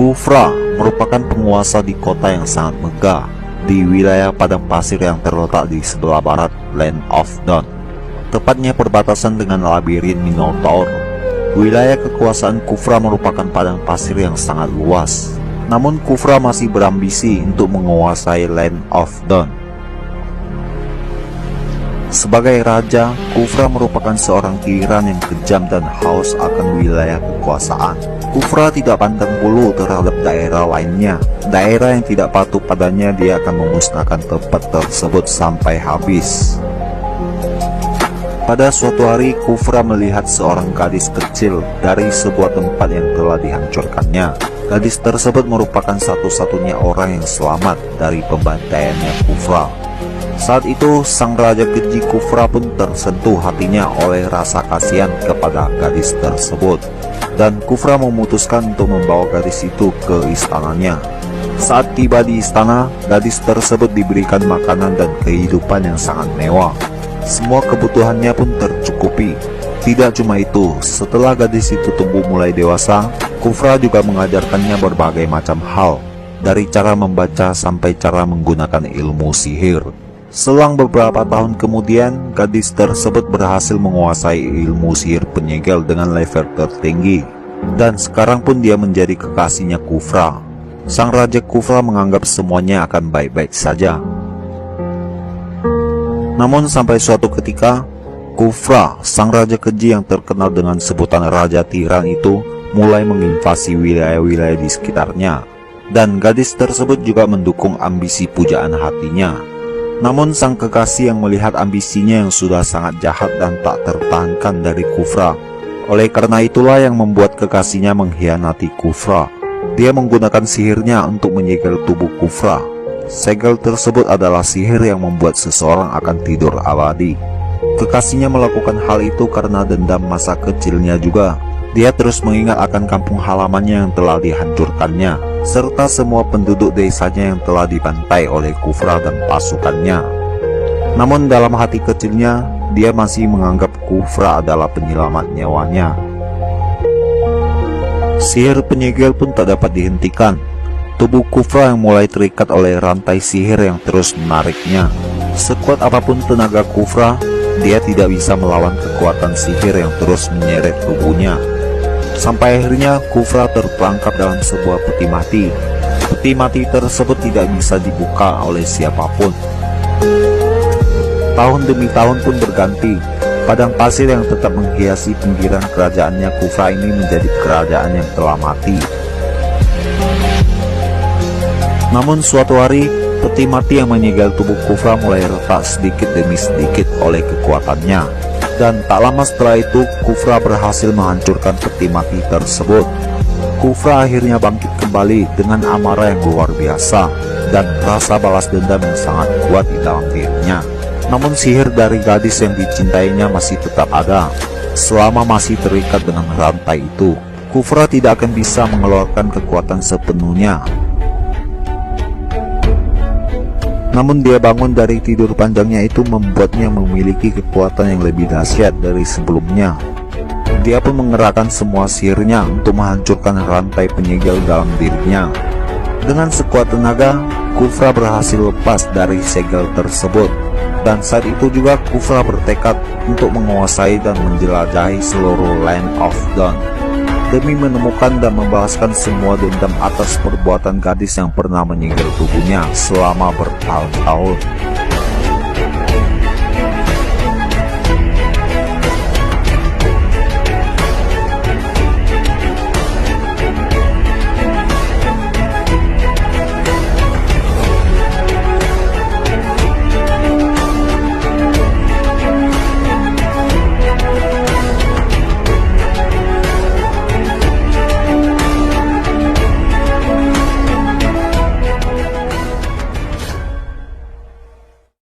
Kufra merupakan penguasa di kota yang sangat megah di wilayah padang pasir yang terletak di sebelah barat Land of Dawn, tepatnya perbatasan dengan labirin Minotaur. Wilayah kekuasaan Kufra merupakan padang pasir yang sangat luas, namun Kufra masih berambisi untuk menguasai Land of Dawn. Sebagai raja, Kufra merupakan seorang tiran yang kejam dan haus akan wilayah kekuasaan. Kufra tidak pandang bulu terhadap daerah lainnya. Daerah yang tidak patuh padanya dia akan memusnahkan tempat tersebut sampai habis. Pada suatu hari, Kufra melihat seorang gadis kecil dari sebuah tempat yang telah dihancurkannya. Gadis tersebut merupakan satu-satunya orang yang selamat dari pembantaiannya Kufra. Saat itu, sang raja keji Kufra pun tersentuh hatinya oleh rasa kasihan kepada gadis tersebut. Dan Kufra memutuskan untuk membawa gadis itu ke istananya. Saat tiba di istana, gadis tersebut diberikan makanan dan kehidupan yang sangat mewah. Semua kebutuhannya pun tercukupi. Tidak cuma itu, setelah gadis itu tumbuh mulai dewasa, Kufra juga mengajarkannya berbagai macam hal, dari cara membaca sampai cara menggunakan ilmu sihir. Selang beberapa tahun kemudian, gadis tersebut berhasil menguasai ilmu sihir penyegel dengan level tertinggi. Dan sekarang pun dia menjadi kekasihnya Kufra. Sang Raja Kufra menganggap semuanya akan baik-baik saja. Namun sampai suatu ketika, Kufra, sang Raja keji yang terkenal dengan sebutan Raja Tiran itu, mulai menginvasi wilayah-wilayah di sekitarnya. Dan gadis tersebut juga mendukung ambisi pujaan hatinya. Namun sang kekasih yang melihat ambisinya yang sudah sangat jahat dan tak tertahankan dari Kufra. Oleh karena itulah yang membuat kekasihnya mengkhianati Kufra. Dia menggunakan sihirnya untuk menyegel tubuh Kufra. Segel tersebut adalah sihir yang membuat seseorang akan tidur abadi. Kekasihnya melakukan hal itu karena dendam masa kecilnya juga. Dia terus mengingat akan kampung halamannya yang telah dihancurkannya, serta semua penduduk desanya yang telah dibantai oleh Kufra dan pasukannya. Namun dalam hati kecilnya, dia masih menganggap Kufra adalah penyelamat nyawanya. Sihir penyegel pun tak dapat dihentikan. Tubuh Kufra yang mulai terikat oleh rantai sihir yang terus menariknya. Sekuat apapun tenaga Kufra, dia tidak bisa melawan kekuatan sihir yang terus menyeret tubuhnya. Sampai akhirnya Kufra terperangkap dalam sebuah peti mati. Peti mati tersebut tidak bisa dibuka oleh siapapun. Tahun demi tahun pun berganti. Padang pasir yang tetap menghiasi pinggiran kerajaannya Kufra ini menjadi kerajaan yang telah mati. Namun suatu hari, peti mati yang menyegel tubuh Kufra mulai retak sedikit demi sedikit oleh kekuatannya. Dan tak lama setelah itu, Kufra berhasil menghancurkan peti mati tersebut. Kufra akhirnya bangkit kembali dengan amarah yang luar biasa dan rasa balas dendam yang sangat kuat di dalam dirinya. Namun sihir dari gadis yang dicintainya masih tetap ada. Selama masih terikat dengan rantai itu, Kufra tidak akan bisa mengeluarkan kekuatan sepenuhnya. Namun dia bangun dari tidur panjangnya itu membuatnya memiliki kekuatan yang lebih dahsyat dari sebelumnya. Dia pun mengerahkan semua sihirnya untuk menghancurkan rantai penyegel dalam dirinya. Dengan sekuat tenaga, Kufra berhasil lepas dari segel tersebut. Dan saat itu juga Kufra bertekad untuk menguasai dan menjelajahi seluruh Land of Dawn, demi menemukan dan membalaskan semua dendam atas perbuatan gadis yang pernah menyegel tubuhnya selama bertahun-tahun.